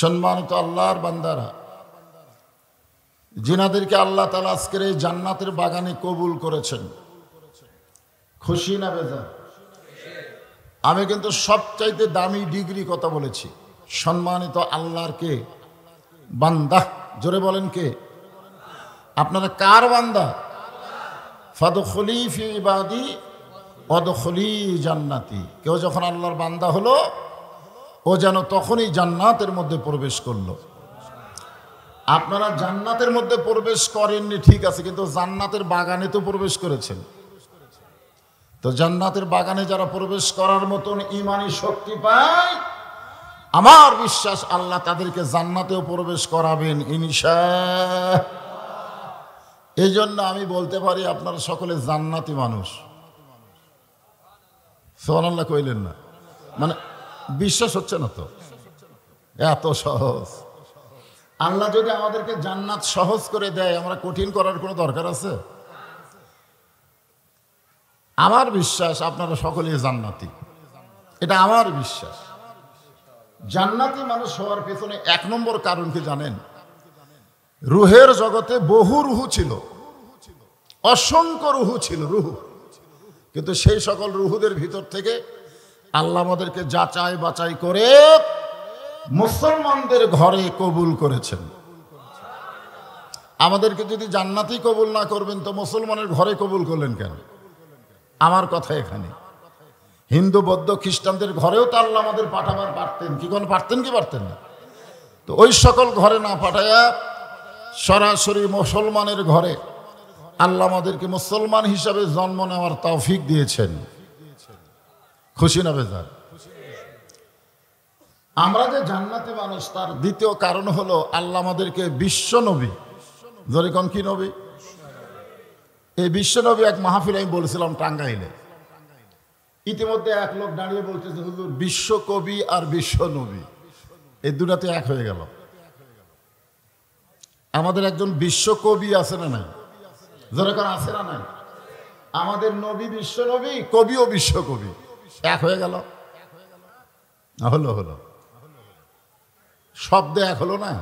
সম্মানিত আল্লাহর বান্দারা, যিনাদেরকে আল্লাহ তাআলা আজকের এই জান্নাতের বাগানে কবুল করেছেন, খুশি না বেজার? আমি কিন্তু সবচাইতে দামি ডিগ্রি কথা বলেছি। সম্মানিত আল্লাহর কে বান্দা, জোরে বলেন কে? আপনারা কার বান্দা? ফাদখুলি ফি ইবাদি ওয়াদখুলি জান্নাতি। কেউ যখন আল্লাহর বান্দা হলো, ও যেন তখনই জান্নাতের মধ্যে প্রবেশ করলো। আপনারা জান্নাতের মধ্যে প্রবেশ করেননি ঠিক আছে, কিন্তু জান্নাতের বাগানে তো প্রবেশ করেছেন। তো জান্নাতের বাগানে যারা প্রবেশ করার মতন ঈমানি শক্তি পায়, আমার বিশ্বাস আল্লাহ তাদেরকে জান্নাতেও প্রবেশ করাবেন ইনশাআল্লাহ। এই জন্য আমি বলতে পারি আপনারা সকলে জান্নাতি মানুষ। সুবহানাল্লাহ কইলেন না? মানে বিশ্বাস হচ্ছে না তো? এত সহজ। আল্লাহ যদি আমাদেরকে জান্নাত সহজ করে দেয়, আমরা কঠিন করার কোনো দরকার আছে? আমার বিশ্বাস আপনারা সকলেই জান্নাতি, এটা আমার বিশ্বাস। জান্নাতি মানুষ হওয়ার পেছনে এক নম্বর কারণ কি জানেন? রুহের জগতে বহু রুহু ছিল, অসংখ্য রুহু ছিল, রুহু। কিন্তু সেই সকল রুহুদের ভিতর থেকে আল্লাহ আমাদেরকে যাচাই বাছাই করে মুসলমানদের ঘরে কবুল করেছেন। আমাদেরকে যদি জান্নাতি কবুল না করবেন, তো মুসলমানের ঘরে কবুল করলেন কেন? আমার কথা এখানে। হিন্দু বৌদ্ধ খ্রিস্টানদের ঘরেও তো আল্লাহ আমাদের পাঠাবার পারতেন, কি কোন পারতেন কি পারতেন না? তো ওই সকল ঘরে না পাঠায়া সরাসরি মুসলমানের ঘরে আল্লাহ আমাদেরকে মুসলমান হিসাবে জন্ম নেওয়ার তৌফিক দিয়েছেন। খুশি না বেজার? আমরা যে জান্নাতি মানুষ, তার দ্বিতীয় কারণ হলো আল্লাহ আমাদেরকে বিশ্ব নবী, যেরকম কি নবী, এই বিশ্ব নবী এক মাহফিল আমি বলেছিলাম টাঙ্গাইলে। ইতিমধ্যে এক লোক দাঁড়িয়ে বলতেছে, হুজুর বিশ্বকবি আর বিশ্ব নবী এই দুটাতে এক হয়ে গেল। আমাদের একজন বিশ্বকবি আছে না নাই? যেরকম আছে না নাই? আমাদের নবী বিশ্ব নবী, কবিও বিশ্বকবি, এক হয়ে গেল। হলো হলো শব্দে এক হলো না?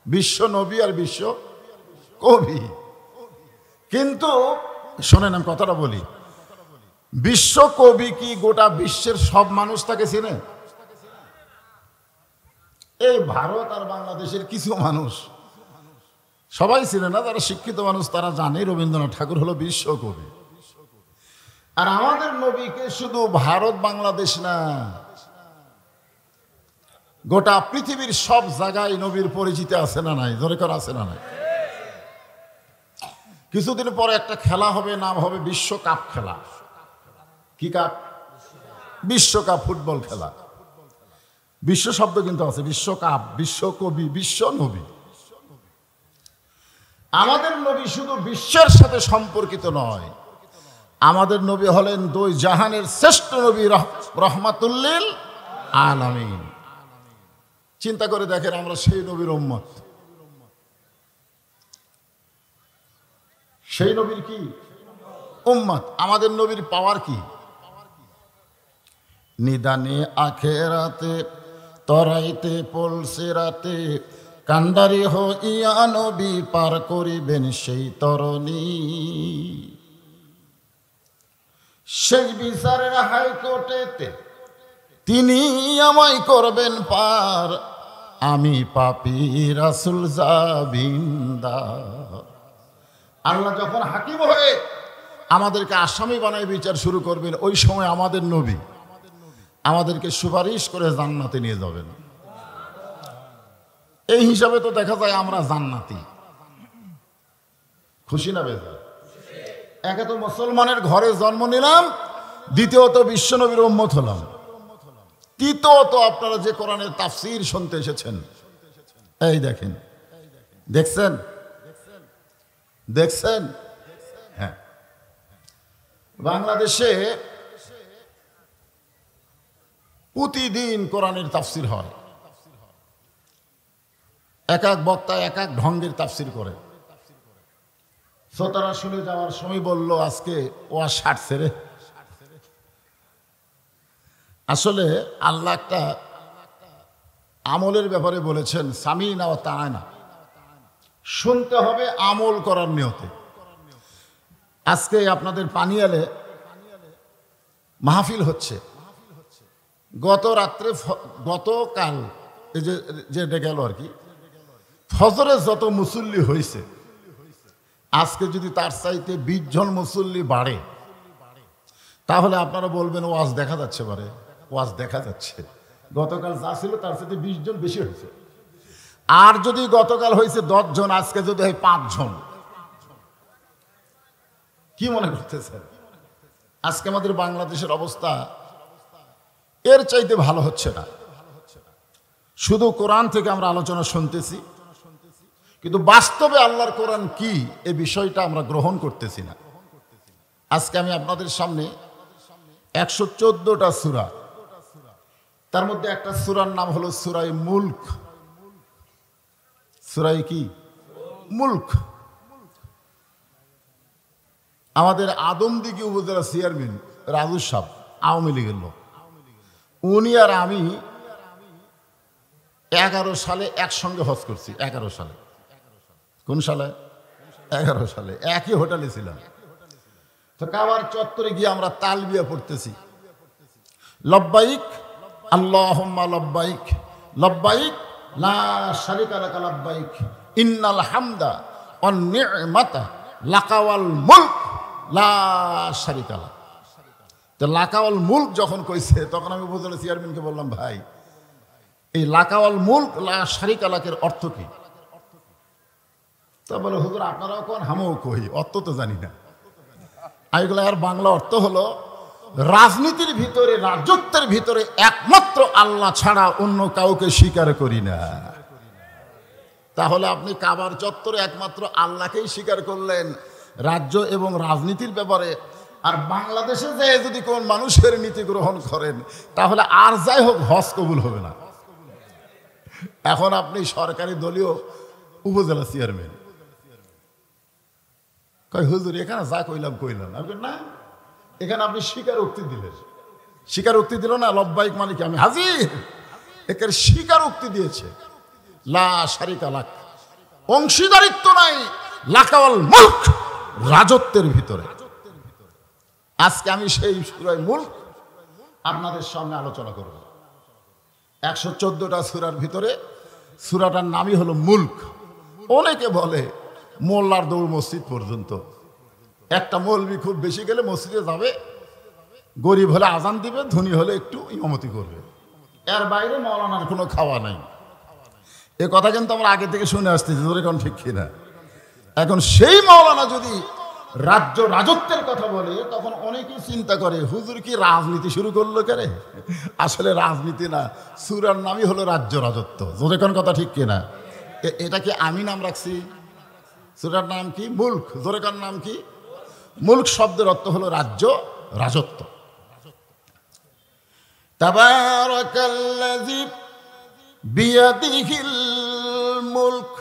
বিশ্ব নবী আর বিশ্ব কবি। কিন্তু শোনেন আমি কথাটা বলি, বিশ্ব কবি কি গোটা বিশ্বের সব মানুষ তাকে চিনে? এই ভারত আর বাংলাদেশের কিছু মানুষ, সবাই চিনে না। যারা শিক্ষিত মানুষ তারা জানে রবীন্দ্রনাথ ঠাকুর হলো বিশ্বকবি। আর আমাদের নবীকে শুধু ভারত বাংলাদেশ না, গোটা পৃথিবীর সব জায়গায় নবীর পরিচিতি আছে না নাই? জোরে করে আছে না নাই? কিছুদিন পরে একটা খেলা হবে, নাম হবে বিশ্বকাপ খেলা। কি কাপ? বিশ্বকাপ, ফুটবল খেলা। বিশ্ব শব্দ কিন্তু আছে, বিশ্বকাপ, বিশ্বকবি, বিশ্ব নবী। আমাদের নবী শুধু বিশ্বের সাথে সম্পর্কিত নয়, আমাদের নবী হলেন দুই জাহানের শ্রেষ্ঠ নবী, রহমাতুল্লিল আলামিন। চিন্তা করে দেখেন, আমরা সেই নবীর উম্মত। সেই নবীর কি উম্মত? আমাদের নবীর পাওয়ার কি? নিদানে আখেরাতে তরাইতে পলসে রাতে কান্ডারি হইয়া নবী পার করিবেন সেই তরণী। সেই বিচারের হাইকোর্টেতে তিনি আমায় করবেন পার, আমি পাপী রাসূল জাবিনদার। আল্লাহ যখন হাকিম হয়ে আমাদেরকে আসামি বানায় বিচার শুরু করবেন, ওই সময় আমাদের নবী আমাদেরকে সুপারিশ করে জান্নাতে নিয়ে যাবেন। এই হিসাবে তো দেখা যায় আমরা জান্নাতি। খুশি না বেজার? একে তো মুসলমানের ঘরে জন্ম নিলাম, দ্বিতীয়ত বিশ্বনবীর উম্মত হলাম, তৃতীয়ত আপনারা যে কোরআনের তাফসীর শুনতে এসেছেন, এই দেখেন, দেখছেন দেখছেন হ্যাঁ, বাংলাদেশে প্রতিদিন কোরআনের তাফসীর হয়। এক এক বক্তা এক এক ঢঙ্গের তাফসীর করে। শ্রোতারা শুনে যাওয়ার সময় বলল, আজকে ওয়াজ সারছে রে। আসলে আল্লাহ একটা আমলের ব্যাপারে বলেছেন সামিনা ওয়া তাআনা, শুনতে হবে আমল করার নিয়তে। আজকে আপনাদের পানিয়ালে মাহফিল হচ্ছে, গতকাল এই যে গেল আর কি, ফজরে যত মুসল্লি হয়েছে, আজকে যদি তার চাইতে 20 জন মুসল্লি বাড়ে, তাহলে আপনারা বলবেন ওয়াজ দেখা যাচ্ছে, পারে ওয়াজ দেখা যাচ্ছে। গতকাল যা ছিল তার সাথে 20 জন বেশি হয়েছে। আর যদি গতকাল হয়েছে 10 জন, আজকে যদি হয় 5 জন, কি মনে করতেছেন? আজকে আমাদের বাংলাদেশের অবস্থা এর চাইতে ভালো হচ্ছে না। শুধু কোরআন থেকে আমরা আলোচনা শুনতেছি, কিন্তু বাস্তবে আল্লাহর কোরআন কি এই বিষয়টা আমরা গ্রহণ করতেছি না। আজকে আমি আপনাদের সামনে 114টা সূরা, তার মধ্যে একটা সূরার নাম হলো সূরায়ে মুলক। সূরায়ে কি? মুলক। আমাদের আদমদিঘি উপজেলা চেয়ারম্যান রাজু সাহেব, আওয়ামী লীগের লোক, উনি আর আমি 11 সালে একসঙ্গে হজ করছি। 11 সালে। কোন সালে? 11 সালে একই হোটেলে ছিলাম। তো কাবার চত্বরে গিয়ে আমরা তালবিয়া পড়তেছি, লব্বাইক আল্লাহুম্মা লব্বাইক, লব্বাইক লা শারিকা লাকা লব্বাইক, ইন্নাল হামদা ওয়ান নি'মাতা লাকা ওয়াল মুলক লা শারিকা লাক। তো লাকা ওয়াল মুলক যখন কইছে, তখন আমি উপজেলা চেয়ারম্যানকে বললাম, ভাই এই লাকা ওয়াল মুলক লা শারিকা লাকের অর্থ কি? তা বলে, হুজুর আপনারাও কোন, হামও কই, অর্থ তো জানি না। এগুলো আর বাংলা অর্থ হলো, রাজনীতির ভিতরে, রাজত্বের ভিতরে একমাত্র আল্লাহ ছাড়া অন্য কাউকে স্বীকার করি না। তাহলে আপনি কাবার চত্বরে একমাত্র আল্লাহকেই স্বীকার করলেন রাজ্য এবং রাজনীতির ব্যাপারে, আর বাংলাদেশে যে যদি কোন মানুষের নীতি গ্রহণ করেন, তাহলে আর যাই হোক হজ কবুল হবে না। এখন আপনি সরকারি দলীয় উপজেলা চেয়ারম্যান, কয় হুজুর এখানে যা কইলাম না, এখানে আপনি স্বীকারোক্তি দিলেন। স্বীকারোক্তি দিল না, লব্বাইক মানে কি আমি হাজির, একের স্বীকারোক্তি দিয়েছে। লা শারিকা লাক, অংশীদারিত্ব নাই, লাকাওয়াল মুলক, রাজত্বের ভিতরে। আজকে আমি সেই সূরায়ে মুলক আপনাদের সামনে আলোচনা করব। 114টা সূরার ভিতরে সূরাটার নামই হলো মুলক। অনেকে বলে মোল্লার দৌড় মসজিদ পর্যন্ত। একটা মৌলবি খুব বেশি গেলে মসজিদে যাবে, গরিব হলে আজান দিবে, ধনী হলে একটু ইমামতি করবে, এর বাইরে মৌলানার কোনো খাওয়া নাই। এ কথা কিন্তু আমরা আগে থেকে শুনে আসতেছি, ধরে কোন ঠিক কিনা? এখন সেই মৌলানা যদি রাজত্বের কথা বলে, তখন অনেকেই চিন্তা করে হুজুর কি রাজনীতি শুরু করলো কেরে? আসলে রাজনীতি না, সূরার নামই হলো রাজত্ব। ধরে কোন কথা ঠিক কিনা? এটা কি আমি নাম রাখছি? সূরার নাম কি? মুলক। ধরে কোন নাম কি? মুলক শব্দের অর্থ হলো রাজ্য, রাজত্ব। তাবারাকাল্লাযী বিয়াদিহিল মুলক।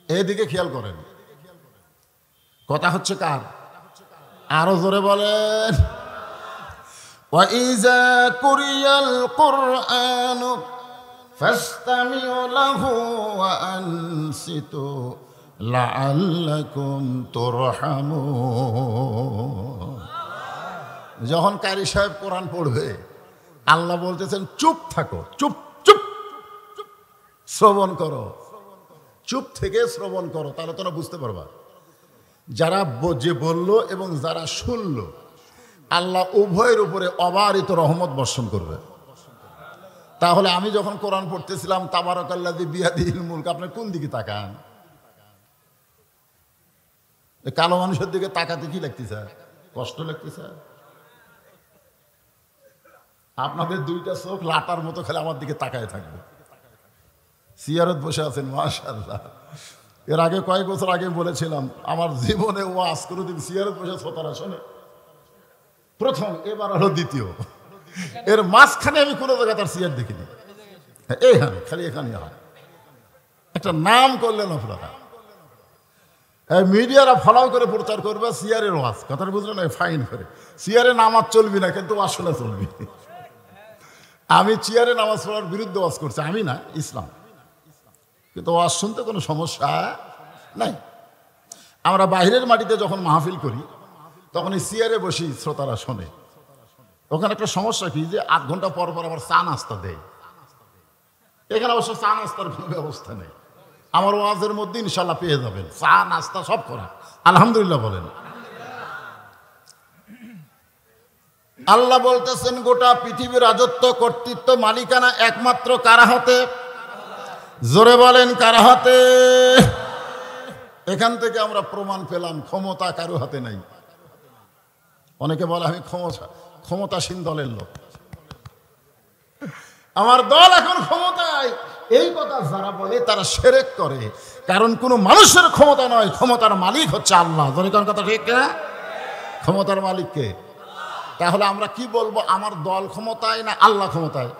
এদিকে খেয়াল করেন, কথা হচ্ছে কার? আরো জোরে বলেন। ওয়া ইযা কুরিয়াল কুরআনু ফাসতামিউ লাহু ওয়া আনসিতু লাআল্লাকুম তুরহামুন। যখন কারি সাহেব কোরআন পড়বে, আল্লাহ বলতেছেন চুপ থাকো, চুপ চুপ শ্রবণ করো, চুপ থেকে শ্রবণ করো, তাহলে তোমরা বুঝতে পারবা। যারা যে বলল এবং যারা শুনল, আল্লাহ উভয়ের উপরে অবারিত রহমত বর্ষণ করবে। তাহলে আমি যখন কোরআন পড়তেছিলাম তাবারাকাল্লাযী বিয়াদিহিল মুলক, আপনার কোন দিকে তাকান? কালো মানুষের দিকে তাকাতে কি লাগতেছে? কষ্ট লাগতেছে? আপনাদের দুইটা চোখ লাটার মতো খেলে আমার দিকে তাকায় থাকবে। সিয়ারত বসে আছেন, মাশাআল্লাহ। এর আগে কয়েক বছর আগে বলেছিলাম, আমার জীবনে ওয়াজ কোনোদিন সিয়ারত বসে শ্রোতারা শোনে প্রথম, এবার হলো দ্বিতীয়। এর মাঝখানে আমি কোনো জায়গায় তার সিয়ার দেখিনি। এইখানে, খালি এখানে হয়। একটা নাম করলেন আপনারা, মিডিয়ারা ফলাও করে প্রচার করবে সিয়ারের ওয়াজ, কথাটা বুঝলেন? ফাইন করে সিয়ারে নামাজ চলবি না, কিন্তু ওয়াজ শোনা চলবি। আমি চেয়ারে নামাজ পড়ার বিরুদ্ধে ওয়াজ করছি, আমি না, ইসলাম। কিন্তু ওয়াজ শুনতে কোনো সমস্যা নাই। আমরা বাইরের মাটিতে যখন মাহফিল করি তখন এই চেয়ারে বসি, শ্রোতারা শোনে। ওখানে একটা সমস্যা কি, যে 8 ঘন্টা পর পর আবার চা নাস্তা দেয়। এখানে অবশ্য চা নাস্তার কোনো ব্যবস্থা নেই। আমার ওয়াজের মধ্যে ইনশাল্লাহ পেয়ে যাবেন চা নাস্তা সব করা। আলহামদুলিল্লাহ বলেন। আল্লাহ বলতেছেন গোটা পৃথিবীর রাজত্ব, কর্তৃত্ব, মালিকানা একমাত্র কার হাতে? জোরে বলেন কার হাতে? এখান থেকে আমরা প্রমাণ পেলাম ক্ষমতা কারো হাতে নাই। অনেকে বলে আমি ক্ষমতাসীন দলের লোক, আমার দল এখন ক্ষমতায়। এই কথা যারা বলে তারা শিরক করে, কারণ কোন মানুষের ক্ষমতা নয়, ক্ষমতার মালিক হচ্ছে আল্লাহ। জোরে কোন কথা ঠিক না? ক্ষমতার মালিক কে? তাহলে আমরা কি বলবো, আমার দল ক্ষমতায় না আল্লাহ ক্ষমতায়?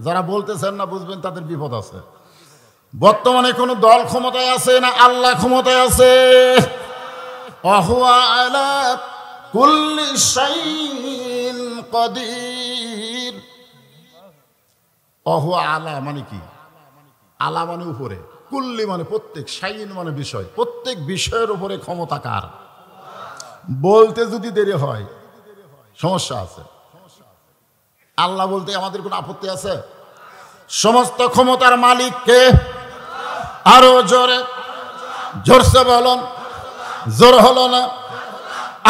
যারা বলতেছেন না বুঝবেন তাদের বিপদ আছে। বর্তমানে কোন দল ক্ষমতায় আছে না আল্লাহ ক্ষমতায় আছে? ওয়াহুয়া আলা কুল্লি শাইইন কাদির। ওয়াহুয়া আলা মানে কি? আলা মানে উপরে, কুল্লি মানে প্রত্যেক, শাইইন মানে বিষয়, প্রত্যেক বিষয়ের উপরে ক্ষমতা কার? বলতে যদি দেরি হয় সমস্যা আছে। আল্লাহ বলতে আমাদের কোনো আপত্তি আছে? সমস্ত ক্ষমতার মালিক কে? আরো জোরে, জোরসে বলুন। জোর হলো না,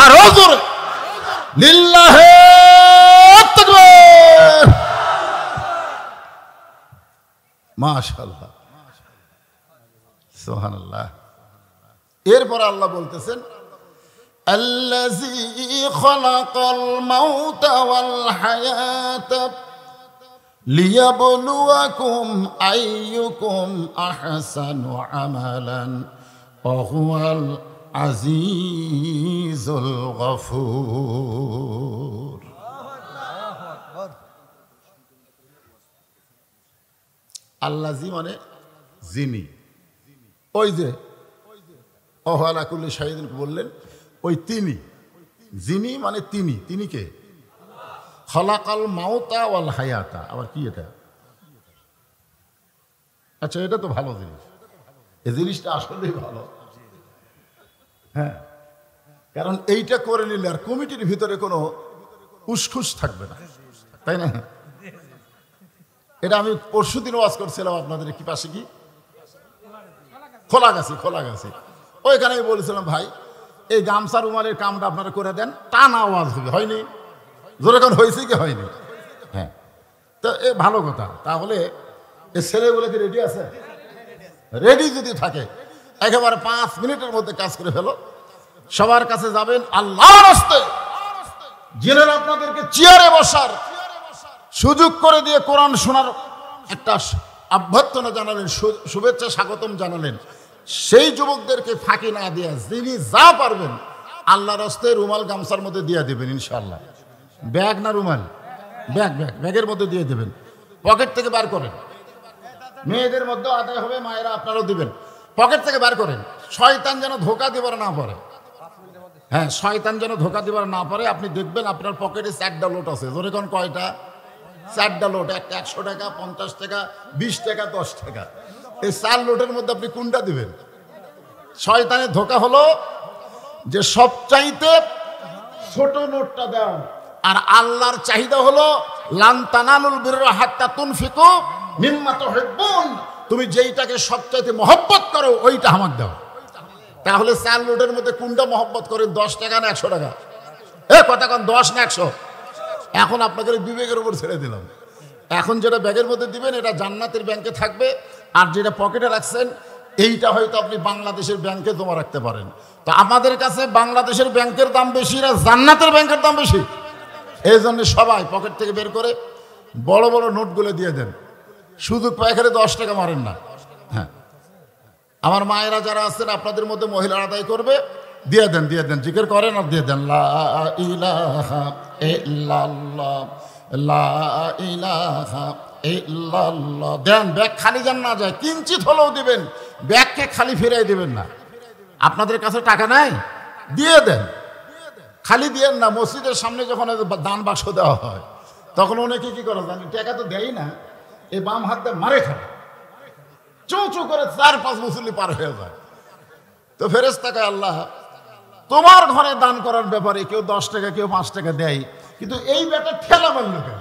আরো জোরে। লিল্লাহি তাকবীর। মাশাআল্লাহ, সুবহানাল্লাহ। এরপর আল্লাহ বলতেছেন الذي خلق الموت والحياة ليبلوكم أيكم أحسن عملا وهو العزيز الغفور। আল্লাজি মানে যিনি, ওই যে ওয়ালা কুল্লি শাইইন বললেন, ওই তিনি। যিনি মানে তিনি, তিনি কে? খলাকাল মাউতা ওয়াল হায়াতা। আবার কি এটা? আচ্ছা, এটা তো ভালো জিনিস, এই জিনিসটা আসলেই ভালো। হ্যাঁ, কারণ এইটা করে নিলে আর কমিটির ভিতরে কোনো উসখুস থাকবে না, তাই না? এটা আমি পরশুদিন ওয়াজ করছিলাম আপনাদের কি পাশে, কি খোলাগাছি। ওইখানে আমি বলেছিলাম ভাই এই গামছা রুমালের কামটা আপনারা করে দেন, টানা আওয়াজ হবে। হয়নি? যেরকম হয়েছে কি হয়নি? হ্যাঁ, তো এ ভালো কথা। তাহলে এই ছেলেগুলো কি রেডি আছে? রেডি যদি থাকে একেবারে 5 মিনিটের মধ্যে কাজ করে ফেলো। সবার কাছে যাবেন আল্লাহর রাস্তে, যিনি আপনাদেরকে চেয়ারে বসার সুযোগ করে দিয়ে কোরআন শোনার একটা অভ্যর্থনা জানালেন, শুভেচ্ছা স্বাগতম জানালেন। সেই যুবকদেরকে ফাঁকি না দিয়ে যিনি যা পারবেন আল্লাহর রাস্তায় রুমাল গামছার মধ্যে দিয়ে দেবেন ইনশাআল্লাহ। ব্যাগ না রুমাল? ব্যাগের মধ্যে দিয়ে দেবেন। পকেট থেকে বার করেন, মেয়েদের মধ্যে আদায় হবে, মায়েরা আপনারাও দিবেন। পকেট থেকে বার করেন, শয়তান যেন ধোকা দিবার না পারে। হ্যাঁ, শয়তান যেন ধোকা দিবার না পারে। আপনি দেখবেন আপনার পকেটে 4টা লোট আছে। জোরে কোন কয়টা? 4টা লোট। একটা 100 টাকা, 50 টাকা, 20 টাকা, 10 টাকা। এই 4 লোটের মধ্যে আপনি কোনটা দিবেন? শয়তানের ধোকা হলো যে সবচাইতে ছোট নোটটা দাও, আর আল্লাহর চাহিদা হলো লান তানালুল বিররা হাত্তা তুনফিকু মিম্মা তুহিব্বুন। তুমি যেইটাকে সবচাইতে মহব্বত করো ওইটা আমাকে দাও। তাহলে 4 লোটের মধ্যে কোনটা মহব্বত করেন? 10 টাকা না 100 টাকা? কথা কোন 10 না 100? এখন আপনাকে বিবেকের উপর ছেড়ে দিলাম। এখন যেটা ব্যাগের মধ্যে দিবেন এটা জান্নাতের ব্যাংকে থাকবে, আর যেটা পকেটে রাখছেন এইটা হয়তো আপনি বাংলাদেশের ব্যাংকে জমা রাখতে পারেন। তো আমাদের কাছে বাংলাদেশের ব্যাংকের দাম বেশি না জান্নাতের ব্যাংকের দাম বেশি? এই জন্য সবাই পকেট থেকে বের করে বড় বড় নোটগুলো দিয়ে দেন। শুধু পায়খানে 10 টাকা মারেন না। হ্যাঁ, আমার মায়েরা যারা আছেন আপনাদের মধ্যে মহিলারা আদায় করবে, দিয়ে দেন জিকির করেন আর দিয়ে দেন লা ইলাহা ইল্লাল্লাহ, লা ইলাহা ইল্লাল্লাহ। দেন, ব্যাগ খালি যেন না যায়, কিঞ্চিত হলেও দিবেন। ব্যাগকে খালি ফিরাই দিবেন না। আপনাদের কাছে টাকা নাই, দিয়ে দেন, খালি দিয়েন না। মসজিদের সামনে যখন দান বাক্স দেওয়া হয় তখন অনেকে কি করে জানি, টাকা তো দেয় না, এই বাম হাত দিয়ে মারে খায়, চৌ করে 4-5 মুসল্লি পার হয়ে যায়। তো ফেরেশতাকে আল্লাহ তোমার ঘরে দান করার ব্যাপারে কেউ 10 টাকা কেউ 5 টাকা দেয়, কিন্তু এই ব্যাটা ঠেলা মারল কেন?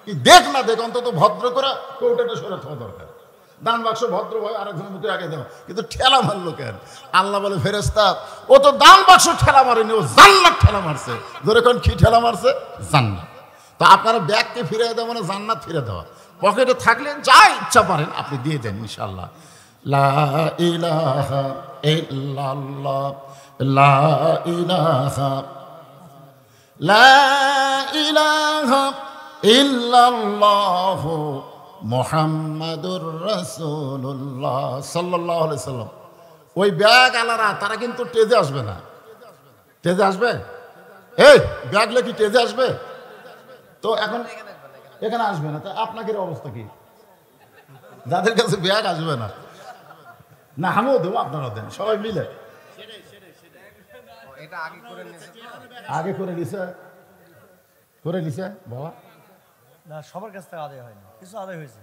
কি দেখ না দেখ, অন্তত ভদ্র করে কৌটাটা সরে থাকা দরকার। দান বাক্স ভদ্র ভাই আরেকজনের মুখে আগে দাও, কিন্তু ঠেলা মারলো কেন? আল্লাহ বলে ফেরেশতা ও তো দান বাক্স ঠেলা মারেনি, ও জান্নাত ঠেলা মারছে। ধরে কোন কি ঠেলা মারছে? জান্নাত। তো আপনারা ব্যাগকে ফিরে দেওয়া মানে জান্নাত ফিরে দেওয়া। পকেটে থাকলে যা ইচ্ছা পারেন আপনি দিয়ে দেন ইনশাআল্লাহ। লা ইলাহা ইল্লাল্লাহ, লা ইলাহা, লা ইলাহা ইল্লাল্লাহ মুহাম্মাদুর রাসূলুল্লাহ সাল্লাল্লাহু আলাইহি সাল্লাম। ওই ব্যাগ আলারা তারা কিন্তু টেজে আসবে না। টেজে আসবে? এই ব্যাগ লেখি টেজে আসবে? তো এখন এখানে আসবে না, তা আপনাদের অবস্থা কি? যাদের কাছে ব্যাগ আসবে না, না আমিও দেবো, আপনারা দেন, সবাই মিলে। আগে করে নিছে, করে নিছে বাবা না, সবার কাছ থেকে আদায় হয়নি, কিছু আদায় হয়েছে।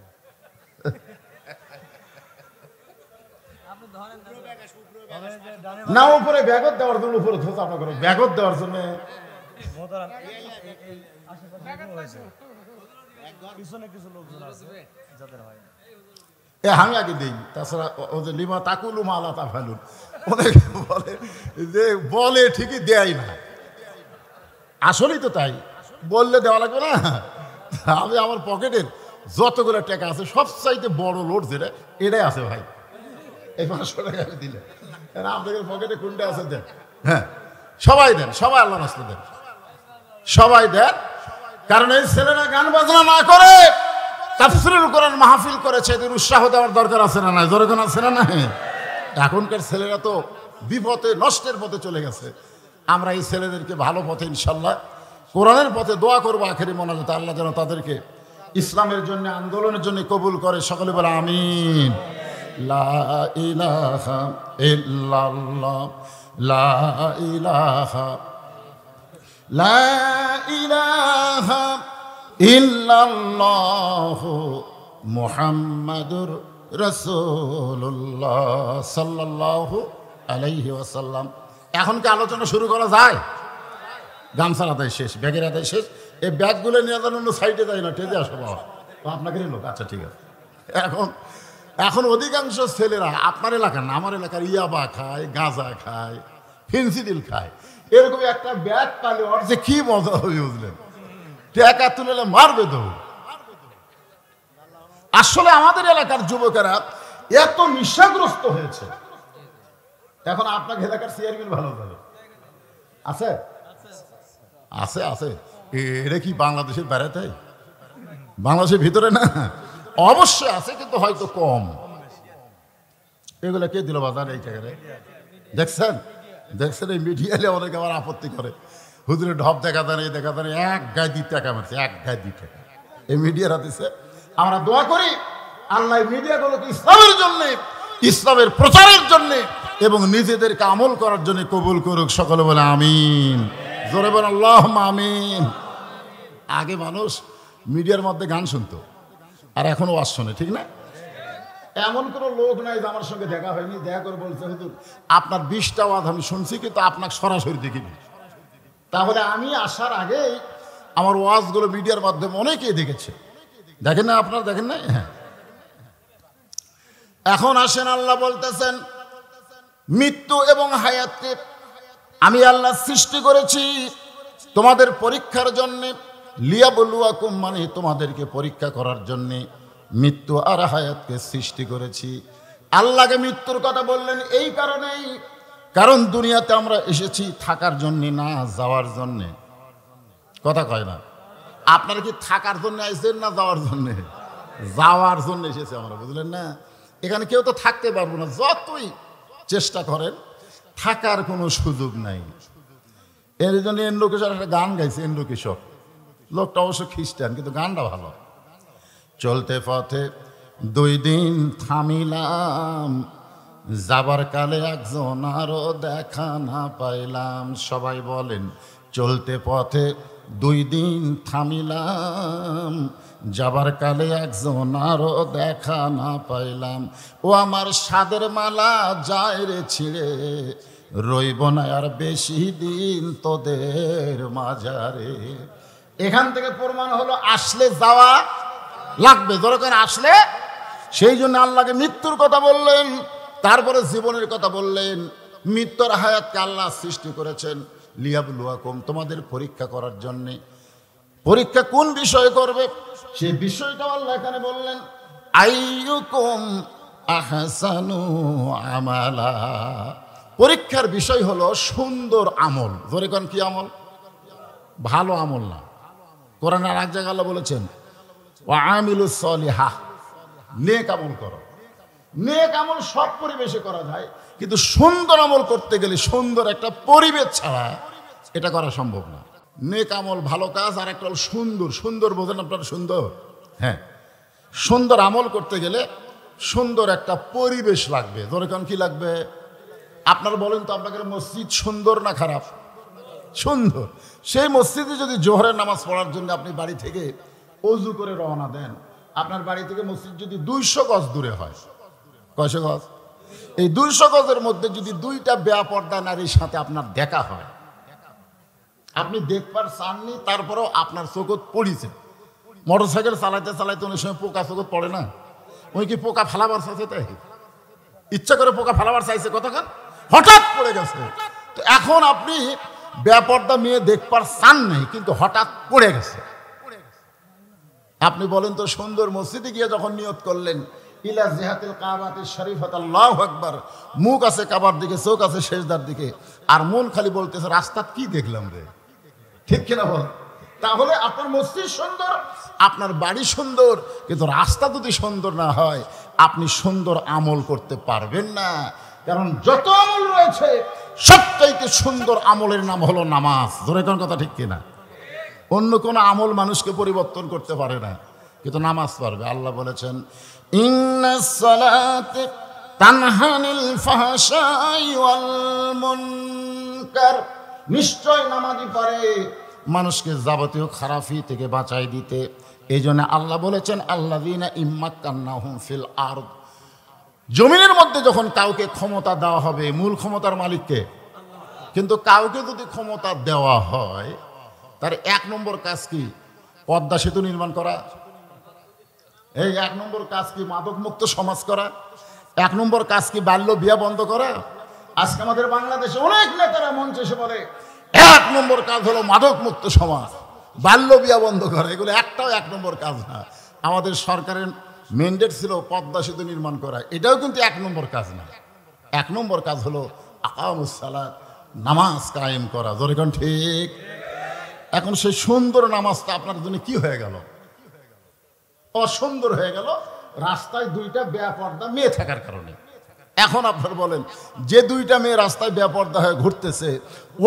না উপরে ব্যাগত দেওয়ার জন্য, উপরে ধোস আপনার করে ব্যাগত দেওয়ার জন্য পিছনে কিছু লোকজন আছে যাদের হয় না। আমি আগে দিই, তাছাড়া ওদের লিমা তাকুলু মালা তা ফেলুন, অনেক বলে যে বলে ঠিকই দেয় না, আসলেই তো তাই, বললে দেওয়া লাগবে না। আমি আমার পকেটের যতগুলো টাকা আছে সবচাইতে বড় লোড যেটা এটাই আছে ভাই, এই 500 টাকা আমি দিলে। আপনাদের পকেটে কোনটা আছে দেন, হ্যাঁ সবাই দেন, সবাই আল্লাহ রাস্তা দেন, সবাই দেন। কারণ এই ছেলেরা গান বাজনা না করে তাফসীরুল কোরআন মাহফিল করেছে, এদের উৎসাহ দেওয়ার দরকার আছে না? নাই জোরে কোন আছে না? নাই। এখনকার ছেলেরা তো বিপথে নষ্টের পথে চলে গেছে। আমরা এই ছেলেদেরকে ভালো পথে ইনশাল্লাহ কোরআনের পথে দোয়া করবো, আখেরি মোনাজাতে আল্লাহ যেন তাদেরকে ইসলামের জন্য আন্দোলনের জন্য কবুল করে। সকলে বলে আমিন। লা ইলাহা ইল্লাল্লাহ, লা ইলাহা, লা ইলাহা ইল্লাল্লাহ মুহাম্মাদুর রাসূলুল্লাহ সাল্লাল্লাহু আলাইহি ওয়াসাল্লাম। এখন কি আলোচনা শুরু করা যায়? গামছার আদায় শেষ, ব্যাগের আদায় শেষ। এই ব্যাগগুলো নিয়ে যেন অন্য সাইডে যায় না, টেজে আসো বাবা, আপনাকে লোক। আচ্ছা ঠিক আছে। এখন অধিকাংশ ছেলেরা আপনার এলাকার না, আমার এলাকার ইয়াবা খায়, গাঁজা খায়, ফেন্সিডিল খায়। এরকম একটা ব্যাগ পালে ওর যে কি মজা হবে বুঝলেন, টাকা তুলে মারবে তো। আসলে আমাদের এলাকার যুবকেরা এত নিশাগ্রস্ত হয়েছে। এখন আপনাকে এলাকার চেয়ারম্যান ভালো যাবে আছে, আছে আছে, এটা কি বাংলাদেশের বেড়াতে, বাংলাদেশের ভিতরে না? অবশ্যই আছে, কিন্তু হয়তো কম। এগুলো কে দিল বাজার এই টাকারে? দেখছেন দেখছেন, এই মিডিয়ালে অনেকে আবার আপত্তি করে, হুজুরে ঢপ দেখা দেন, এই দেখা দেন, 1 গায়ে 2 টাকা মারছে, 1 গায়ে 2 টাকা এই মিডিয়ারা দিছে। আমরা দোয়া করি আল্লাহ মিডিয়াগুলোকে ইসলামের জন্য, ইসলামের প্রচারের জন্য এবং নিজেদেরকে আমল করার জন্য কবুল করুক। সকলে বলে আমিন, জোরে বলে আল্লাহুম্মা আমিন। আগে মানুষ মিডিয়ার মধ্যে গান শুনতো, আর এখনো ওয়াজ শোনে, ঠিক না? এমন কোনো লোক নাই যে আমার সঙ্গে দেখা হয়নি, দেখা করে বলছে হুজুর আপনার 20টা ওয়াজ আমি শুনছি, কিন্তু আপনাকে সরাসরি দেখিনি। তাহলে আমি আসার আগেই আমার ওয়াজগুলো মিডিয়ার মাধ্যমে অনেকেই দেখেছে। দেখেন না আপনারা? দেখেন না? হ্যাঁ। এখন আসেন, আল্লাহ বলতেছেন মৃত্যু এবং হায়াতকে আমি আল্লাহ সৃষ্টি করেছি তোমাদের পরীক্ষার জন্যে, লিয়াবলুয়াকুম মানে তোমাদেরকে পরীক্ষা করার জন্যে মৃত্যু আর হায়াতকে সৃষ্টি করেছি। আল্লাহকে মৃত্যুর কথা বললেন এই কারণেই, কারণ দুনিয়াতে আমরা এসেছি থাকার জন্যে না যাওয়ার জন্যে। কথা কয় না? আপনারা কি থাকার জন্য আসছেন না যাওয়ার জন্যে? যাওয়ার জন্য এসেছে আমরা, বুঝলেন না? এখানে কেউ তো থাকতে পারবো না, যতই চেষ্টা করেন থাকার কোনো সুযোগ নাই। এর জন্য এন্ড্রোকেশর একটা গান গাইছে, এন্ড্রোকেশর লোকটা অবশ্য খ্রিস্টান, কিন্তু গানটা ভালো। চলতে পথে 2 দিন থামিলাম, যাবার কালে একজন আরো দেখা না পাইলাম। সবাই বলেন চলতে পথে 2 দিন থামিলাম, যাবার কালে একজন আরো দেখা না পাইলাম। ও আমার সাদের মালা যায় রে ছিঁড়ে, রইব না আর বেশি দিন তোদের মাঝারে। এখান থেকে প্রমাণ হলো আসলে যাওয়া লাগবে, দরকার আসলে। সেই জন্য আল্লাহকে মৃত্যুর কথা বললেন, তারপরে জীবনের কথা বললেন। মৃত্যুর হায়াতকে আল্লাহ সৃষ্টি করেছেন লিয়াবলুয়াকুম, তোমাদের পরীক্ষা করার জন্যে। পরীক্ষা কোন বিষয় করবে সেই বিষয়টা আল্লাহ এখানে বললেন, আইয়ুকুম আহসানু আমালা। পরীক্ষার বিষয় হলো সুন্দর আমল। ধরে কোন কি আমল? ভালো আমল না। কোরআনের এক জায়গায় আল্লাহ বলেছেন ওয়া আমিলুস সলিহাহ, নেক আমল করো। নেক আমল সব পরিবেশে করা যায়, কিন্তু সুন্দর আমল করতে গেলে সুন্দর একটা পরিবেশ ছাড়া এটা করা সম্ভব না। নেক আমল ভালো কাজ, আর একটা হল সুন্দর। সুন্দর বোঝেন আপনার? সুন্দর, হ্যাঁ। সুন্দর আমল করতে গেলে সুন্দর একটা পরিবেশ লাগবে। ধরে কোন কি লাগবে? আপনারা বলেন তো, আপনাদের মসজিদ সুন্দর না খারাপ? সুন্দর। সেই মসজিদে যদি জোহরের নামাজ পড়ার জন্য আপনি বাড়ি থেকে অজু করে রওনা দেন, আপনার বাড়ি থেকে মসজিদ যদি 200 গজ দূরে হয়, কয়শো গজ? এই 200 গজের মধ্যে যদি 2টা বেপরদা নারীর সাথে আপনার দেখা হয়, আপনি দেখবার চাননি, তারপরেও আপনার চোখত পড়িছে। মোটরসাইকেল চালাইতে চালাইতে অনেক সময় পোকা চোখত পড়ে না? ওই কি পোকা ফালাবার চাইছে? তাই ইচ্ছা করে পোকা ফালাবার চাইছে, কতক্ষণ হঠাৎ পড়ে গেছে। তো এখন আপনি বেপরদা মেয়ে দেখবার চান নাই, কিন্তু হঠাৎ পড়ে গেছে। আপনি বলেন তো, সুন্দর মসজিদে গিয়ে যখন নিয়ত করলেন ইলা জিহাতিল কাবাতিশ শরীফাত, আল্লাহু আকবার, মুখ আছে কাবার দিকে, চোখ আছে সেজদার দিকে, আর মন খালি বলতেছে রাস্তা কি দেখলাম রে। ঠিক কিনা বল? তাহলে আপনার মসজিদ সুন্দর, আপনার বাড়ি সুন্দর, কিন্তু রাস্তা যদি সুন্দর না হয় আপনি সুন্দর আমল করতে পারবেন না। কারণ যত আমল রয়েছে সবচাইতে সুন্দর আমলের নাম হলো নামাজ। ধরে কোন কথা ঠিক কিনা? অন্য কোনো আমল মানুষকে পরিবর্তন করতে পারে না, কিন্তু নামাজ পারবে। আল্লাহ বলেছেন ইন্নাস সালাতা তানহা আনিল ফাহশাই ওয়াল মুনকার, নিশ্চয় নামাজই পারে মানুষকে যাবতীয় খারাপি থেকে বাঁচাই দিতে। এই জন্য আল্লাহ বলেছেন আল্লাযীনা ইম্মাক্কান্নাহুম ফিল আরদ, জমিনের মধ্যে যখন কাউকে ক্ষমতা দেওয়া হবে, মূল ক্ষমতার মালিককে। কিন্তু কাউকে যদি ক্ষমতা দেওয়া হয়, তার 1 নম্বর কাজ কি? পদ্মা সেতু নির্মাণ করা। এই 1 নম্বর কাজ কি? মাদক মুক্ত সমাজ করা। 1 নম্বর কাজ কি? বাল্য বিয়া বন্ধ করা। আজকে আমাদের বাংলাদেশে অনেক নেতারা মঞ্চে এসে বলে 1 নম্বর কাজ হলো মাদক মুক্ত সমাজ, বাল্য বিয়া বন্ধ করা। এগুলো একটাও 1 নম্বর কাজ না। আমাদের সরকারের ম্যান্ডেট ছিল পদ্মা সেতু নির্মাণ করা, এটাও কিন্তু 1 নম্বর কাজ না। 1 নম্বর কাজ হলো আকামুস সালাত, নামাজ কায়েম করা। জোরে কোন ঠিক? এখন সেই সুন্দর নামাজটা আপনার জন্য কি হয়ে গেল? অসুন্দর হয়ে গেল, রাস্তায় 2টা বেপরদা মেয়ে থাকার কারণে। এখন আপনার বলেন, যে 2টা মেয়ে রাস্তায় বেপরদা হয়ে ঘুরতেছে,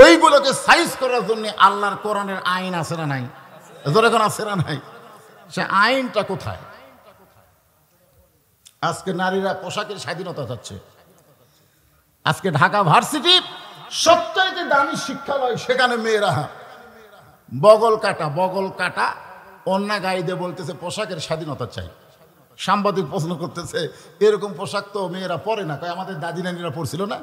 ওইগুলোকে সাইজ করার জন্য আল্লাহর কোরআনের আইন আছে না নাই? যখন আছে না নাই, সে আইনটা কোথায়? আজকে নারীরা পোশাকের স্বাধীনতা চাচ্ছে। আজকে ঢাকা ভার্সিটি সবচাইতে দামি শিক্ষালয়, সেখানে মেয়েরা বগল কাটা অন্যা গায়ে দিয়ে বলতেছে পোশাকের স্বাধীনতা চাই। সাংবাদিক প্রশ্ন করতেছে এরকম পোশাক তো মেয়েরা পরে না। কয় আমাদের দাদি নানিরা পরছিল না?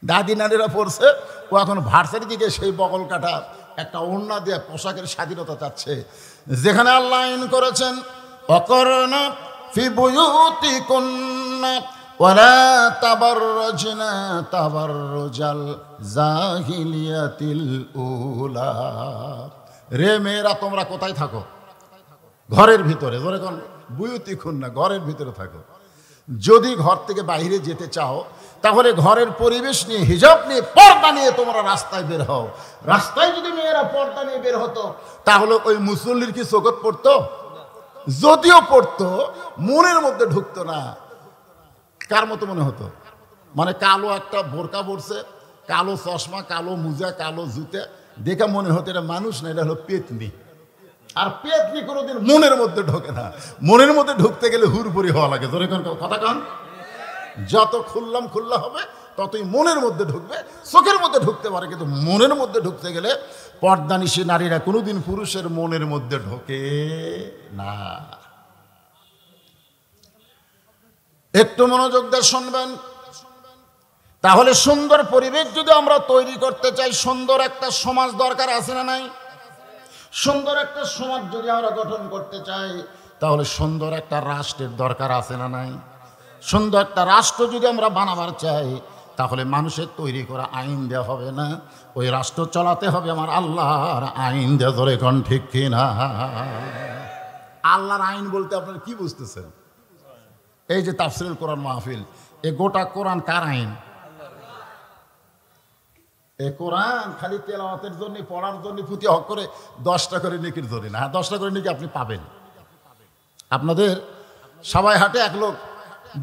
দাদি নানিরা পরছে। ও এখন ভার্সিটি দিকে সেই বগল কাটা একটা ওড়না দিয়ে পোশাকের স্বাধীনতা চাচ্ছে। যেখানে আল্লাহ আইন করেছেন অকরনা ফি বুয়ুতিকুন্না ওয়ালা তাবাররাজনা তাবাররুজাল জাহিলিয়াতিল উলা। রে মেয়েরা, তোমরা কোথায় থাকো? ঘরের ভিতরে। ধরে কোন বুয়ুতিকুন্না, ঘরের ভিতরে থাকো। যদি ঘর থেকে বাইরে যেতে চাও, তাহলে ঘরের পরিবেশ নিয়ে, হিজাব নিয়ে, পর্দা নিয়ে তোমরা রাস্তায় বের হও। রাস্তায় যদি মেয়েরা পর্দা নিয়ে বের হতো, তাহলে ওই মুসল্লির কি চোখত পড়তো? যদিও পড়তো, মনের মধ্যে ঢুকতো না। কার মতো মনে হতো? মানে কালো একটা বোরকা পরছে, কালো চশমা, কালো মুজা, কালো জুতে, দেখে মনে হতো এটা মানুষ না, এটা হলো পেতনি। আর পেতনি কোনোদিন মনের মধ্যে ঢোকে না। মনের মধ্যে ঢুকতে গেলে হুড়পুরি হওয়া লাগে। ধরে কোন কথা কন, যত খুল্লা হবে ততই মনের মধ্যে ঢুকবে। চোখের মধ্যে ঢুকতে পারে, কিন্তু মনের মধ্যে ঢুকতে গেলে পর্দানিশী নারীরা কোনোদিন পুরুষের মনের মধ্যে ঢোকে না। একটু মনোযোগ দিয়ে শুনবেন। তাহলে সুন্দর পরিবেশ যদি আমরা তৈরি করতে চাই, সুন্দর একটা সমাজ দরকার আছে না নাই? সুন্দর একটা সমাজ যদি আমরা গঠন করতে চাই, তাহলে সুন্দর একটা রাষ্ট্রের দরকার আছে না নাই? সুন্দর একটা রাষ্ট্র যদি আমরা বানাবার চাই, তাহলে মানুষের তৈরি করা আইন দেওয়া হবে না, ওই রাষ্ট্র চালাতে হবে আমার আল্লাহর আইন দিয়ে। ধরে কোন ঠিক কিনা? আল্লাহর আইন বলতে আপনারা কি বুঝতেছেন? এই যে তাফসীরুল কোরআন মাহফিল, এই গোটা কোরআন কার আইন? এই কোরআন খালি তেলাওয়াতের জন্য, পড়ার জন্য প্রতি হক করে 10টা করে নেকির জন্য না। 10টা করে নেকি আপনি পাবেন। আপনাদের সবাই হাটে এক লোক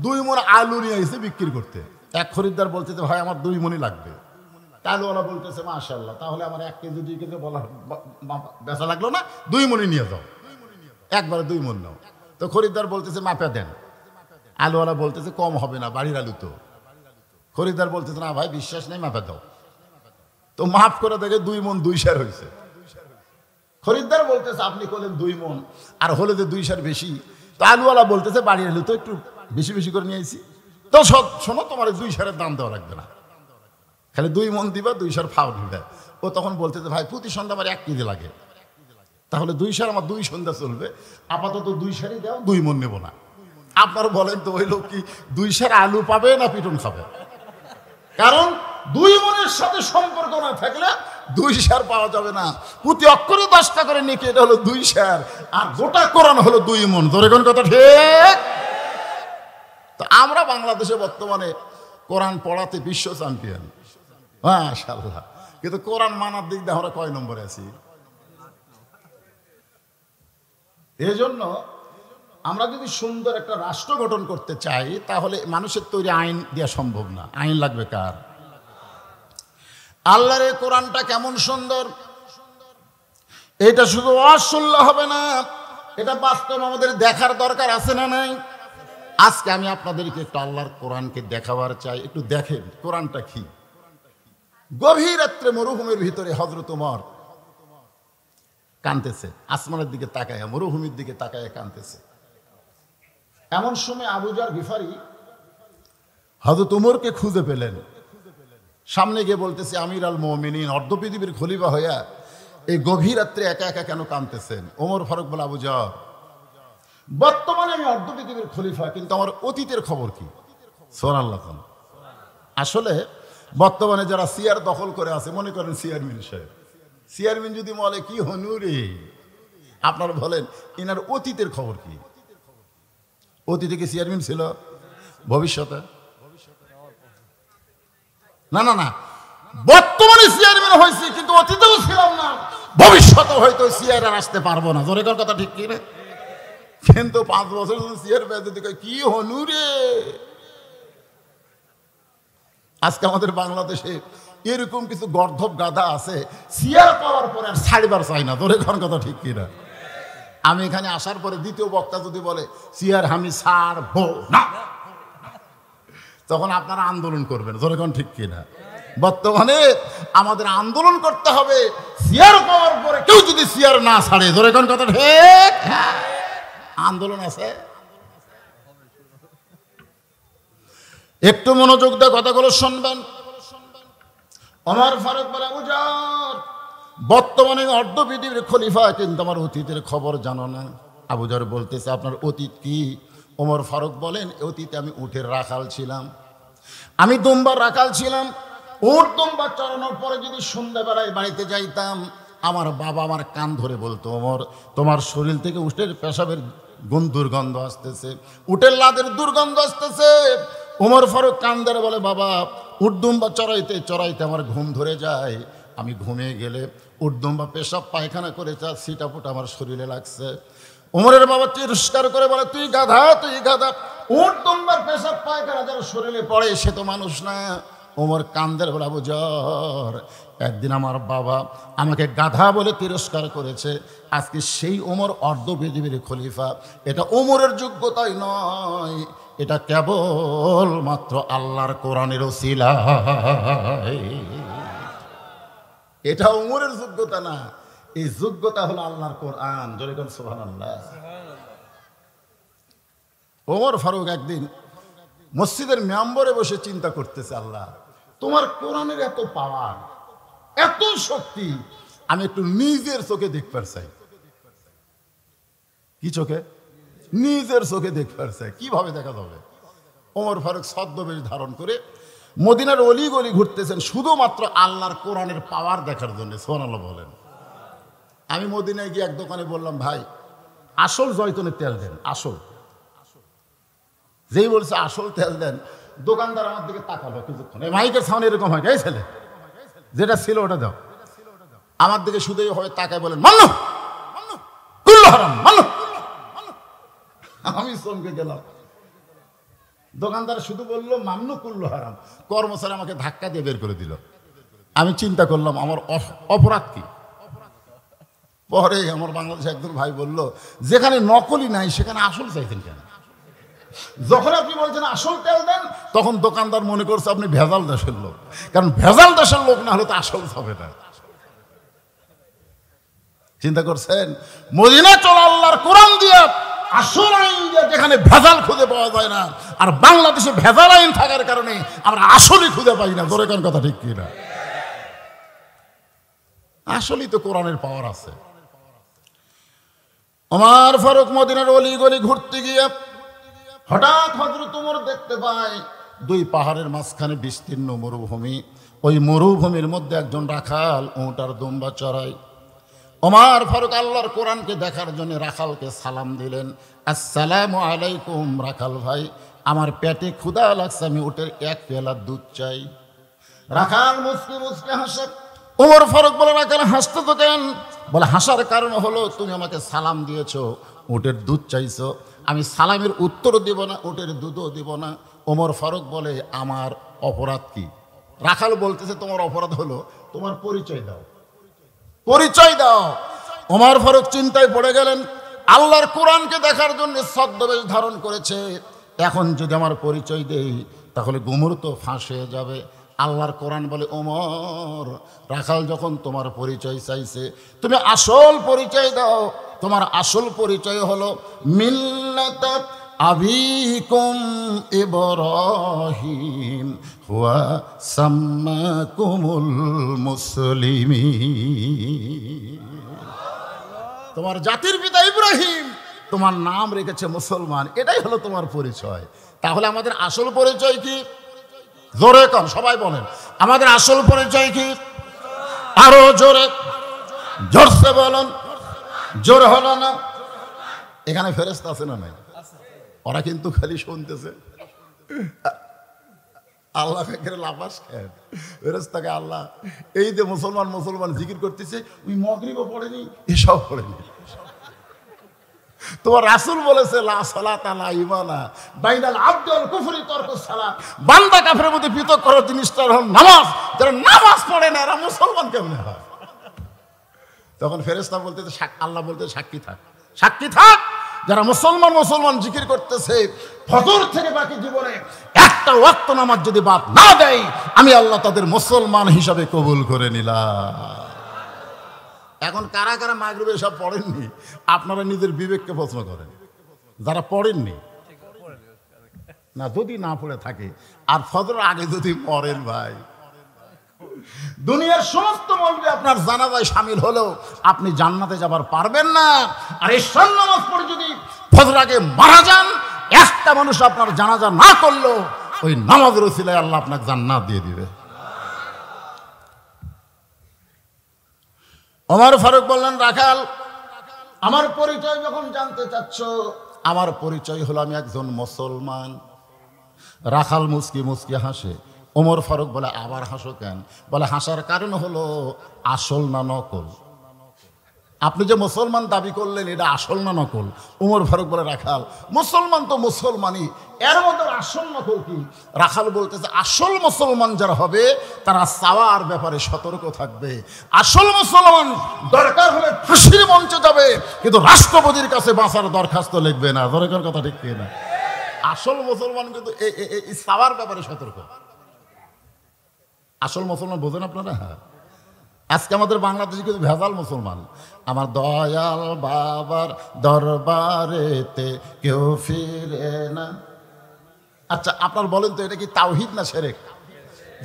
2 মণ আলু নিয়ে এসে বিক্রি করতে। এক খরিদ্দার বলতেছে ভাই আমার 2 মণই লাগবে। আলুওয়ালা বলতেছে মাশাআল্লাহ, তাহলে আমার 1 কেজি 2 কেজি বলা বেচা লাগলো না, 2 মণই নিয়ে যাও, একবারে 2 মণ নাও। তো খরিদ্দার বলতেছে মাপা দেন। আলুওয়ালা বলতেছে কম হবে না, বাড়ির আলু তো। খরিদ্দার বলতেছে না ভাই বিশ্বাস নেই, মাপা দাও। তো মাফ করে দেখে 2 মণ 2 সের হয়েছে। খরিদ্দার বলতেছে আপনি করলেন 2 মণ, আর হলে যে 2 সের বেশি। তো আলুওয়ালা বলতেছে বাড়ির আলু তো একটু বেশি বেশি করে নিয়ে আইছি, তো শোনো তোমার 2 সেরের দাম দেওয়া লাগবে না, খালি 2 মণ দিবা, 2 সের ফাও দিবে। ও তখন বলতেছে ভাই প্রতি সন্ধ্যা আমার 1 কেজি লাগে, তাহলে 2 সের আমার 2 সন্ধ্যা চলবে, আপাতত 2 সেরই দাও, 2 মণ নেবো না। আপনারা বলেন তো ওই লোক কি 2 সের আলু পাবে না পিটন খাবে? কারণ 2 মণের সাথে সম্পর্ক না থাকলে 2 সের পাওয়া যাবে না। প্রতি অক্ষরে 10টা করে নেকি, এটা হলো 2 সের, আর গোটা কোরআন হলো 2 মণ। ধরে কোন কথা ঠিক? তো আমরা বাংলাদেশে বর্তমানে কোরআন পড়াতে বিশ্ব চ্যাম্পিয়ন, মাশাআল্লাহ, কিন্তু কোরআন মানার দিক দিয়ে আমরা কয় নম্বরে আছি? এই জন্য আমরা যদি সুন্দর একটা রাষ্ট্র গঠন করতে চাই, তাহলে মানুষের তৈরি আইন দেওয়া সম্ভব না। আইন লাগবে কার? আল্লাহর এই কোরআনটা কেমন সুন্দর, এটা শুধু ওয়াজ শুনলে হবে না, এটা বাস্তব আমাদের দেখার দরকার আছে না নাই? আজকে আমি আপনাদেরকে একটু আল্লাহর কোরআনকে দেখাবার চাই। একটু দেখেন কোরআনটা কি। গভীর রাত্রে মরুভূমির ভিতরে হযরত ওমর কাঁদতেছে, আসমানের দিকে তাকায়, মরুভূমির দিকে তাকায় কাঁদতেছে। এমন সময় আবু যর গিফারি হযরত ওমরকে খুঁজে পেলেন, সামনে গিয়ে বলতেছে আমির আল মুমিনিন, অর্ধ পৃথিবীর খলিফা হইয়া এই গভীর রাত্রে একা একা কেন কাঁদতেছেন? ওমর ফারুক বলে আবু যর, বর্তমানে আমি অর্ধ পৃথিবীর খলিফা, কিন্তু আমার অতীতের খবর কি? সুবহানাল্লাহ। আসলে বর্তমানে যারা চেয়ার দখল করে আছে, মনে করেন চেয়ারম্যান সাহেব, চেয়ারম্যান যদি বলে কি হনুরে, আপনারা বলেন এনার অতীতের খবর কি? অতীতে কি চেয়ারম্যান ছিল? ভবিষ্যতে? না না না, বর্তমানে চেয়ারম্যান হয়েছে, কিন্তু অতীতেও ছিলাম না, ভবিষ্যতে হয়তো চেয়ার আর আসতে পারবো না। জোরে কথা ঠিক কি রে? কিন্তু 5 বছর চেয়ার পেয়ে কি হনুরে। আজকে আমাদের বাংলাদেশে এরকম কিছু গর্ধব গাধা আছে, চেয়ার পাওয়ার পরে আর ছাড়িবার চাই না। জোরে কথা ঠিক কি না? আমি এখানে আসার পরে দ্বিতীয় বক্তা যদি বলে চেয়ার আমি ছাড়বো না, তখন আপনারা আন্দোলন করবেন। জোরে ঠিক কিনা? বর্তমানে আমাদের আন্দোলন করতে হবে, চেয়ার পাওয়ার পরে কেউ যদি চেয়ার না ছাড়ে। জোরে কথা ঠিক? আন্দোলন আছে। একটু মনোযোগ দিয়ে কথাগুলো শুনবেন। ওমর ফারুক বলে আবু যর, বর্তমানে অর্ধ পৃথিবীর খলিফা, কিন্তু আমার অতীতের খবর জানো না। আবু যর বলতেছে আপনার অতীত কি? ওমর ফারুক বলেন অতীতে আমি উটের রাখাল ছিলাম, আমি দুম্বার রাখাল ছিলাম। উট দুম্বা চড়ানোর পরে যদি সন্ধ্যাবেলায় বাড়িতে যাইতাম, আমার বাবা আমার কান ধরে বলতো ওমর তোমার শরীর থেকে উটের পেশাবের দুর্গন্ধ আসতেছে, উটের লাদের দুর্গন্ধ আসতেছে। ওমর ফারুক কান ধরে বলে বাবা উট দুম্বা চড়াইতে চড়াইতে আমার ঘুম ধরে যায়, আমি ঘুমিয়ে গেলে উট দুম্বা পেশাব পায়খানা করে ছিটাফুট আমার শরীরে লাগছে। ওমরের বাবা তিরস্কার করে বলে তুই গাধা, তুই গাধা, উট দুম্বার পেশাব পায়খানা যার শরীরে পড়ে সে তো মানুষ না। ওমর কান্দের বলে আবু যর, একদিন আমার বাবা আমাকে গাধা বলে তিরস্কার করেছে, আজকে সেই ওমর অর্ধ পৃথিবীর খলিফা। এটা ওমরের যোগ্যতাই নয়, এটা কেবল মাত্র আল্লাহর কোরআনের ওসিলায়। এটা ওমরের যোগ্যতা না, এই যোগ্যতা হলো আল্লাহর কোরআন। জোরে কোন সুবহানাল্লাহ। ওমর ফারুক একদিন মসজিদের মেম্বরে বসে চিন্তা করতেছে, আল্লাহ তোমার কোরআনের এত পাওয়ার, এত শক্তি, আমি একটু নিজের চোখে দেখতে চাই। কি চোখে? নিজের চোখে দেখতে চাই। কিভাবে দেখা যাবে? ওমর ফারুক ছদ্মবেশ ধারণ করে মদিনার অলি গলি ঘুরতেছেন শুধুমাত্র আল্লাহর কোরআনের পাওয়ার দেখার জন্য। সুবহানাল্লাহ বলেন। আমি মদিনায় গিয়ে এক দোকানে বললাম, ভাই আসল জয়তুনের তেল দেন। আসল, যেই বলছে আসল তেল দেন, দোকানদার আমার দিকে তাকালো কিছুক্ষণ। এই মাইকের সামনে এরকম হয়, এই ছেলে যেটা ছিল ওটা দাও। আমার দিকে শুধু হয়ে তাকায় বলেন, মানো কুল্লু হারাম, মানো। আমি চমকে গেলাম। দোকানদার শুধু বললো মামনু কুল্লু হারাম, কর্মচারী আমাকে ধাক্কা দিয়ে বের করে দিল। আমি চিন্তা করলাম আমার অপরাধ কি। পরে আমার বাংলাদেশে একজন ভাই বলল, যেখানে নকলি নাই সেখানে আসল চাইছেন কেন? যখন আপনি বলছেন আসল তেল দেন, তখন দোকানদার মনে করছে আপনি ভেজাল দেশের লোক, কারণ ভেজাল দেশের লোক না হলে তো আসল হবে না। চিন্তা করছেন, মদিনা চল আল্লাহর কোরআন দিয়ে, আসল আইন দিয়ে, যেখানে ভেজাল খুঁজে পাওয়া যায় না। আর বাংলাদেশে ভেজাল আইন থাকার কারণে আমরা আসলই খুঁজে পাই না। জোরে কোন কথা ঠিক কিনা? আসলেই তো কোরআনের পাওয়ার আছে। ওমর ফারুক মদিনার অলি গলি ঘুরতে গিয়ে হঠাৎ হযরত ওমর দেখতে পায় দুই পাহাড়ের মাঝখানে বিস্তীর্ণ মরুভূমি। ওই মরুভূমির মধ্যে একজন রাখাল উট আর দুম্বা চড়ায়। ওমর ফারুক আল্লাহর কোরআনকে দেখার জন্য রাখালকে সালাম দিলেন, আসসালামু আলাইকুম রাখাল ভাই, আমার পেটে ক্ষুধা লাগছে, আমি উটের এক পেয়ালা দুধ চাই। রাখাল মুচকি মুচকি হাসে। ওমর ফারুক বলে, রাখাল হাসতে তো কেন? বলে, হাসার কারণ হলো তুমি আমাকে সালাম দিয়েছো, উটের দুধ চাইছো, আমি সালামের উত্তর দিব না, উটের দুধও দিব না। ওমর ফারুক বলে, আমার অপরাধ কি? রাখাল বলতেছে, তোমার অপরাধ হলো তোমার পরিচয় দাও, পরিচয় দাও। ওমর ফারুক চিন্তায় পড়ে গেলেন। আল্লাহর কোরআনকে দেখার জন্য ছদ্মবেশ ধারণ করেছে, এখন যদি আমার পরিচয় দেই তাহলে গুমর তো ফাঁস হয়ে যাবে। আল্লাহর কোরআন বলে, ওমর রাখাল যখন তোমার পরিচয় চাইছে, তুমি আসল পরিচয় দাও। তোমার আসল পরিচয় হলো মিল্লাত আবিকুম ইব্রাহিম হুয়া সাম্মাকুমুল মুসলিমিন। তোমার জাতির পিতা ইব্রাহিম তোমার নাম রেখেছে মুসলমান, এটাই হলো তোমার পরিচয়। তাহলে আমাদের আসল পরিচয় কি? জোরে কন, সবাই বলেন, আমাদের আসল পরিচয় কি? আরো জোরে, জোরসে বলুন। জোর হলো না? এখানে ফেরেশতা আছে না নাই? ওরা কিন্তু খালি শুনতেছে। আল্লাহ লাফাস খেন ফেরেশতাকে, আল্লাহ এই যে মুসলমান মুসলমান জিকির করতেছে, ওই মাগরিবও পড়েনি, এসব পড়েনি। তোমার রাসূল বলেছে, লা সালাতা লা ঈমানা বাইনাল আবদি ওয়াল কুফরি তারকুস সালাত। বান্দা কাফেরের মধ্যে পৃথক করার জিনিসটা হলো নামাজ। যারা নামাজ পড়ে না এরা মুসলমান কেমনে হয়? তখন ফেরেশতা বলতেছে, আল্লাহ বলতে, সাক্ষী থাক, সাক্ষী থাক, যারা মুসলমান মুসলমান জিকির করতেছে, ফজর থেকে বাকি জীবনে একটা ওয়াক্ত নামাজ যদি বাদ না দেয়, আমি আল্লাহ তাদের মুসলমান হিসাবে কবুল করে নিলাম। এখন কারা কারা মাগরিবে সব পড়েননি, আপনারা নিজের বিবেককে প্রশ্ন করেন। যারা পড়েননি না, যদি না পড়ে থাকে আর ফজর আগে যদি পড়েন, ভাই দুনিয়ার সমস্ত মৌলবি আপনার জানাজায় শামিল হলেও আপনি জান্নাতে যাবার পারবেন না। আর ঈশার নামাজ পড়ে যদি ফজর আগে মারা যান, একটা মানুষ আপনার জানাজা না করলো, ওই নামাজের ওসিলায় আল্লাহ আপনাকে জান্নাত দিয়ে দিবে। ওমর ফারুক বললেন, রাখাল আমার পরিচয় যখন জানতে চাচ্ছ, আমার পরিচয় হলো আমি একজন মুসলমান। রাখাল মুচকি মুচকি হাসে। ওমর ফারুক বলে, আবার হাসো কেন? বলে, হাসার কারণ হলো আসল না নকল। আপনি যে মুসলমান দাবি করলেন, এটা আসল না নকল? ওমর ফারুক বলে, রাখাল মুসলমান তো মুসলমানই, এর মধ্যে আসল নকল কি? রাখাল বলতেছে, আসল মুসলমান যারা হবে তারা চাওয়ার ব্যাপারে সতর্ক থাকবে। আসল মুসলমান দরকার হলে ফাঁসির মঞ্চে যাবে, কিন্তু রাষ্ট্রপতির কাছে বাঁচার দরখাস্ত লিখবে না। দরকার কথা ঠিক না? আসল মুসলমান কিন্তু এই সাওয়ার ব্যাপারে সতর্ক। আসল মুসলমান বোঝেন আপনারা? আজকে আমাদের বাংলাদেশে কিন্তু ভেজাল মুসলমান। আমার দয়াল বাবার দরবারেতে কেউ ফিরে না। আচ্ছা আপনার বলেন তো এটা কি তাওহীদ না শিরক?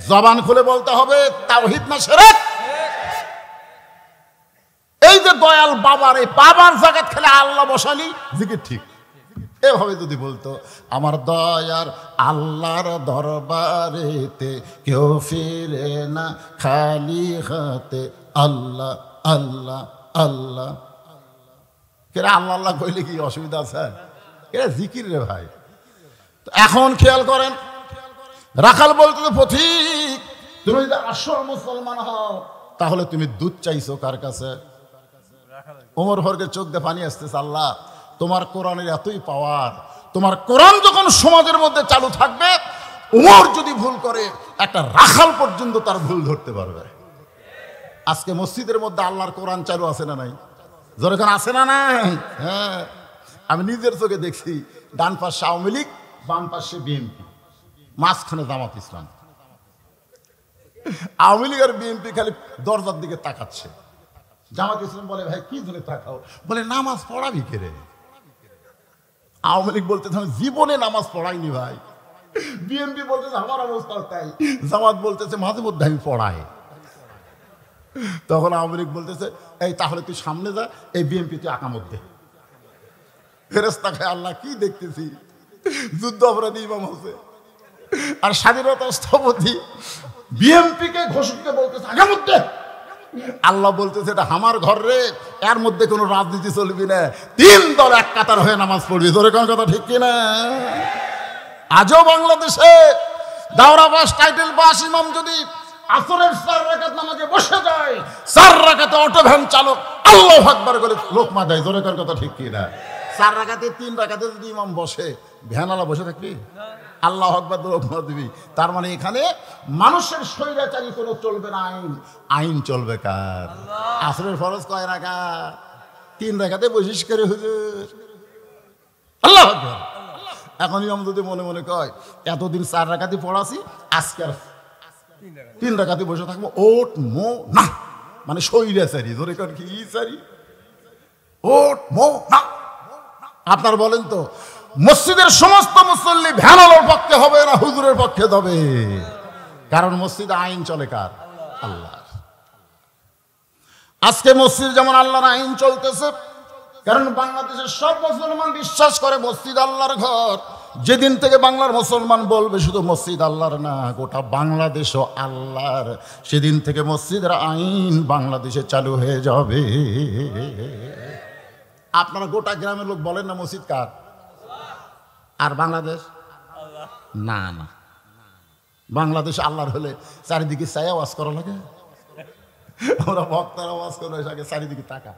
জবান খুলে বলতে হবে তাওহীদ না শিরক? এই যে দয়াল বাবার, এই বাবার জায়গা খেলে আল্লাহ বসালি জিকির ঠিক। এভাবে যদি বলতো আমার দয়ার আল্লাহর দরবারেতে কেউ ফিরে না খালি হাতে, আল্লাহ আল্লাহ আল্লাহ। কেরা আল্লাহ আল্লাহ কইলে কি অসুবিধা আছে? এরা জিকির রে ভাই। এখন খেয়াল করেন, রাখাল বলতে পথিক তুমি যদি আসল মুসলমান হও তাহলে তুমি দুধ চাইছো কার কাছে? ওমর ফারুকের চোখ দিয়ে পানি আসতেছে। আল্লাহ তোমার কোরআনের এতই পাওয়ার, তোমার কোরআন যখন সমাজের মধ্যে চালু থাকবে, ওমর যদি ভুল করে একটা রাখাল পর্যন্ত তার ভুল ধরতে পারবে। আজকে মসজিদের মধ্যে আল্লাহর কোরআন চালু আছে না নাই? যখন আছে না নাই? হ্যাঁ, আমি নিজের চোখে দেখছি। ডান পাশে আওয়ামী লীগ, বাম পাশে বিএনপি, মাঝখানে জামাত ইসলাম। আওয়ামী লীগ আর বিএনপি খালি দরজার দিকে তাকাচ্ছে। জামাত ইসলাম বলে ভাই কি জন্য তাকাও? বলে নামাজ পড়াবি কে রে? আওয়ামী লীগ বলতেছে আমি জীবনে নামাজ পড়াইনি ভাই। বিএনপি বলতেছে আমার অবস্থা তাই। জামাত বলতেছে মাঝে মধ্যে আমি পড়াই। তখন আওয়ামী লীগ বলতেছে এই তাহলে তুই সামনে যা, এই বিএনপি তুই আকামত দে। ফেরেশতা খায় আল্লাহ কি দেখতেছি, যুদ্ধ অপরাধী ইমাম হোসেন আর স্বাধীনতা স্থপতি বিএনপিকে ঘোষককে বলতেছে আকামত দে। আল্লাহ বলতেছে এটা আমার ঘর রে, এর মধ্যে কোনো রাজনীতি চলবি না, তিন দল এক কাতার হয়ে নামাজ পড়বি। ধরে কোন কথা ঠিক কিনা? আজও বাংলাদেশে দাওরা বাস, টাইটেল বাস ইমাম যদি আসরের 4 রাকাত নামাজে বসে যায়, 4 রাকাতে অটো ভ্যান চালক আল্লাহু আকবার বলে লোকমা দেয়। ধরে কোন কথা ঠিক কিনা? 4 রাকাতে 3 রাকাতে যদি ইমাম বসে, ভ্যানওয়ালা বসে থাকবি? আল্লাহু আকবার লোকমা দিবি। তার মানে এখানে মানুষের স্বৈরাচারী কোনো চলবে না, আইন চলবে কার? আসরের ফরজ কয় রাকাত? 3 রাকাতে বসিস করে হুজুর। আল্লাহু আকবার। এখন ইমাম যদি মনে মনে কয় এতদিন 4 রাকাতই পড়াছি, আজকে আর 3 রাকাতই বসে থাকবো, ওট মো না, মানে স্বৈরাচারী। ধরে কর কি চারি? ওট মো না। আপনার বলেন তো মসজিদের সমস্ত মুসল্লি ভ্যানালোর পক্ষে হবে না হুজুরের পক্ষে হবে? কারণ মসজিদে আইন চলে কার? আল্লাহ। আজকে মসজিদ যেমন আল্লাহর আইন চলতেছে, কারণ বাংলাদেশের সব মুসলমান বিশ্বাস করে মসজিদ আল্লাহর ঘর। যেদিন থেকে বাংলার মুসলমান বলবে শুধু মসজিদ আল্লাহর না, গোটা বাংলাদেশও আল্লাহর, সেদিন থেকে মসজিদের আইন বাংলাদেশে চালু হয়ে যাবে। আপনারা গোটা গ্রামের লোক বলেন না মসজিদ কার? আর বাংলাদেশ? না না, বাংলাদেশ আল্লাহর হলে চারিদিকে চাই আওয়াজ করা লাগে। আমরা বক্তারা আওয়াজ করে আগে চারিদিকে তাকা।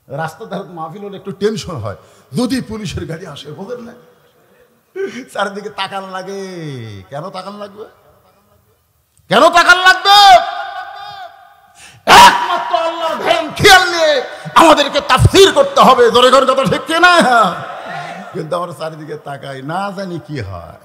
রাস্তা ধারে মাহফিল হলে একটু টেনশন হয়, যদি পুলিশের গাড়ি আসে বোঝেন না, চারিদিকে তাকান লাগে। কেন তাকান লাগবে? কেন তাকান লাগবে? একমাত্র আল্লাহর ধ্যান খেয়াল নিয়ে আমাদেরকে তাফসীর করতে হবে। জোরে করে কথা ঠিক কিনা? কিন্তু আমরা চারিদিকে তাকাই, না জানি কি হয়।